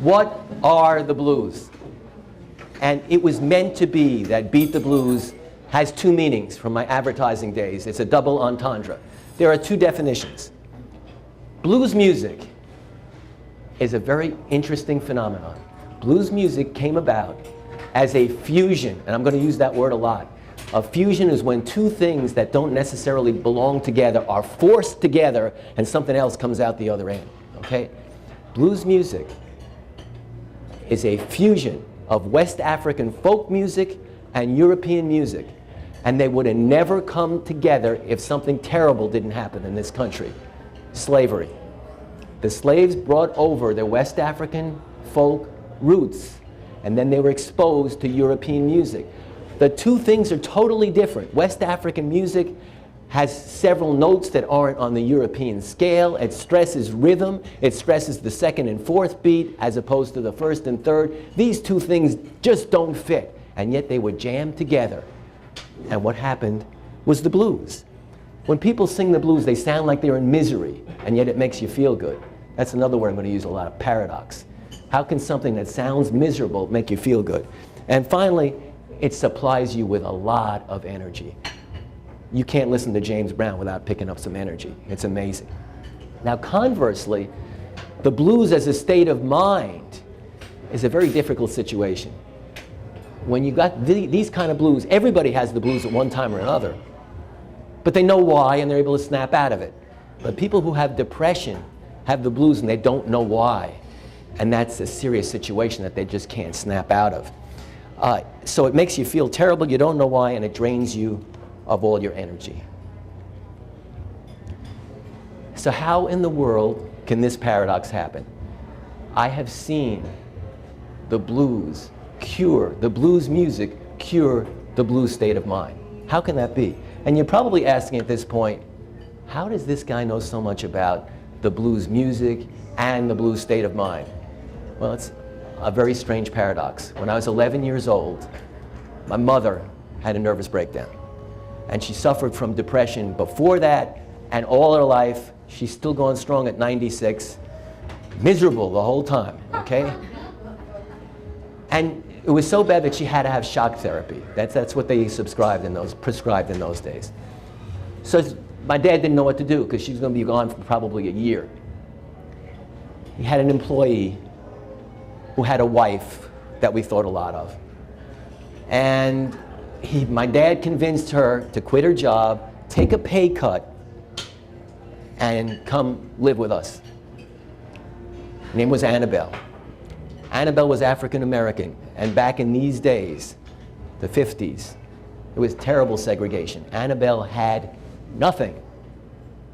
What are the blues? And it was meant to be that Beat the Blues has two meanings from my advertising days. It's a double entendre. There are two definitions. Blues music is a very interesting phenomenon. Blues music came about as a fusion, and I'm going to use that word a lot. A fusion is when two things that don't necessarily belong together are forced together and something else comes out the other end, okay? Blues music is a fusion of West African folk music and European music, and they would have never come together if something terrible didn't happen in this country. Slavery. The slaves brought over their West African folk roots, and then they were exposed to European music. The two things are totally different. West African music has several notes that aren't on the European scale. It stresses rhythm. It stresses the second and fourth beat as opposed to the first and third. These two things just don't fit, and yet they were jammed together. And what happened was the blues. When people sing the blues, they sound like they're in misery, and yet it makes you feel good. That's another word I'm going to use a lot, paradox. How can something that sounds miserable make you feel good? And finally, it supplies you with a lot of energy. You can't listen to James Brown without picking up some energy. It's amazing. Now, conversely, the blues as a state of mind is a very difficult situation. When you got these kind of blues, everybody has the blues at one time or another, but they know why and they're able to snap out of it. But people who have depression have the blues and they don't know why, and that's a serious situation that they just can't snap out of. So it makes you feel terrible, you don't know why, and it drains you of all your energy. So how in the world can this paradox happen? I have seen the blues music cure the blues state of mind. How can that be? And you're probably asking at this point, how does this guy know so much about the blues music and the blues state of mind? Well, it's a very strange paradox. When I was 11 years old, my mother had a nervous breakdown. And she suffered from depression before that, and all her life. She's still going strong at 96, miserable the whole time, okay? And it was so bad that she had to have shock therapy. That's what they prescribed in those days. So my dad didn't know what to do because she was going to be gone for probably a year. He had an employee who had a wife that we thought a lot of. And my dad convinced her to quit her job, take a pay cut, and come live with us. Her name was Annabelle. Annabelle was African American, and back in these days, the 50s, it was terrible segregation. Annabelle had nothing.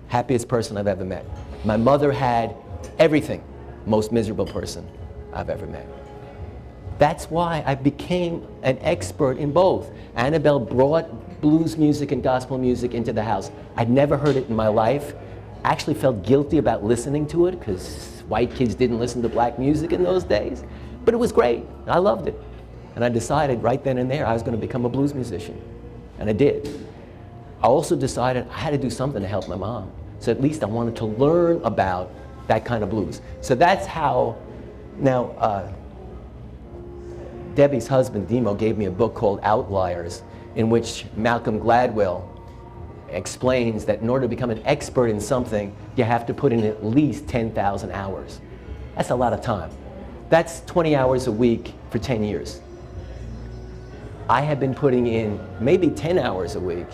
Happiest person I've ever met. My mother had everything. Most miserable person I've ever met. That's why I became an expert in both. Annabelle brought blues music and gospel music into the house. I'd never heard it in my life. I actually felt guilty about listening to it because white kids didn't listen to black music in those days. But it was great. I loved it. And I decided right then and there I was going to become a blues musician. And I did. I also decided I had to do something to help my mom. So at least I wanted to learn about that kind of blues. So that's how, now, Debbie's husband, Demo, gave me a book called Outliers, in which Malcolm Gladwell explains that in order to become an expert in something, you have to put in at least 10,000 hours. That's a lot of time. That's 20 hours a week for 10 years. I have been putting in maybe 10 hours a week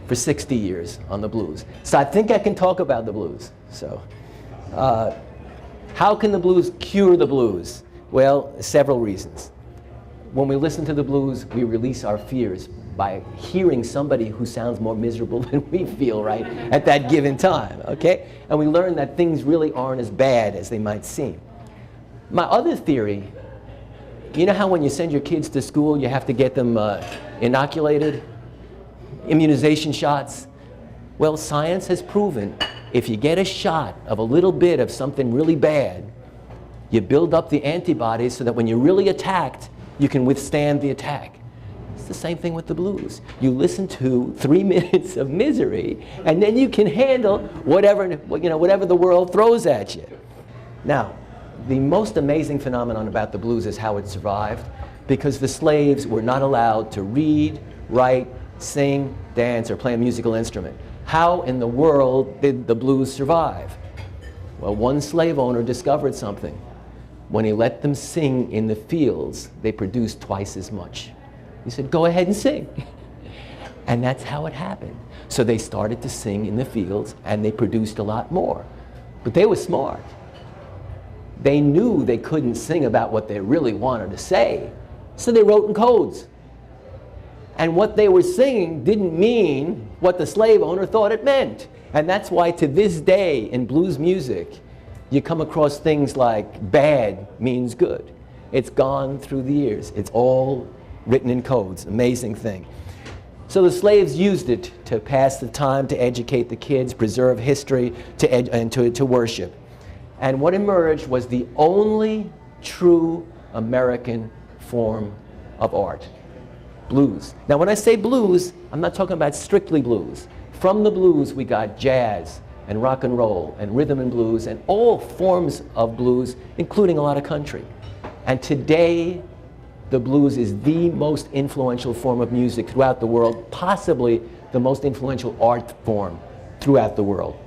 for 60 years on the blues. So I think I can talk about the blues. So, how can the blues cure the blues? Well, several reasons. When we listen to the blues, we release our fears by hearing somebody who sounds more miserable than we feel, right, at that given time, okay? And we learn that things really aren't as bad as they might seem. My other theory, you know how when you send your kids to school, you have to get them inoculated, immunization shots? Well, science has proven if you get a shot of a little bit of something really bad, you build up the antibodies so that when you're really attacked, you can withstand the attack. It's the same thing with the blues. You listen to 3 minutes of misery, and then you can handle whatever the world throws at you. Now, the most amazing phenomenon about the blues is how it survived, because the slaves were not allowed to read, write, sing, dance, or play a musical instrument. How in the world did the blues survive? Well, one slave owner discovered something. When he let them sing in the fields, they produced twice as much. He said, go ahead and sing. And that's how it happened. So they started to sing in the fields, and they produced a lot more. But they were smart. They knew they couldn't sing about what they really wanted to say, so they wrote in codes. And what they were singing didn't mean what the slave owner thought it meant. And that's why to this day in blues music, you come across things like bad means good. It's gone through the years. It's all written in codes. Amazing thing. So the slaves used it to pass the time, to educate the kids, preserve history, and to worship. And what emerged was the only true American form of art. Blues. Now when I say blues, I'm not talking about strictly blues. From the blues we got jazz and rock and roll and rhythm and blues and all forms of blues, including a lot of country. And today the blues is the most influential form of music throughout the world, possibly the most influential art form throughout the world.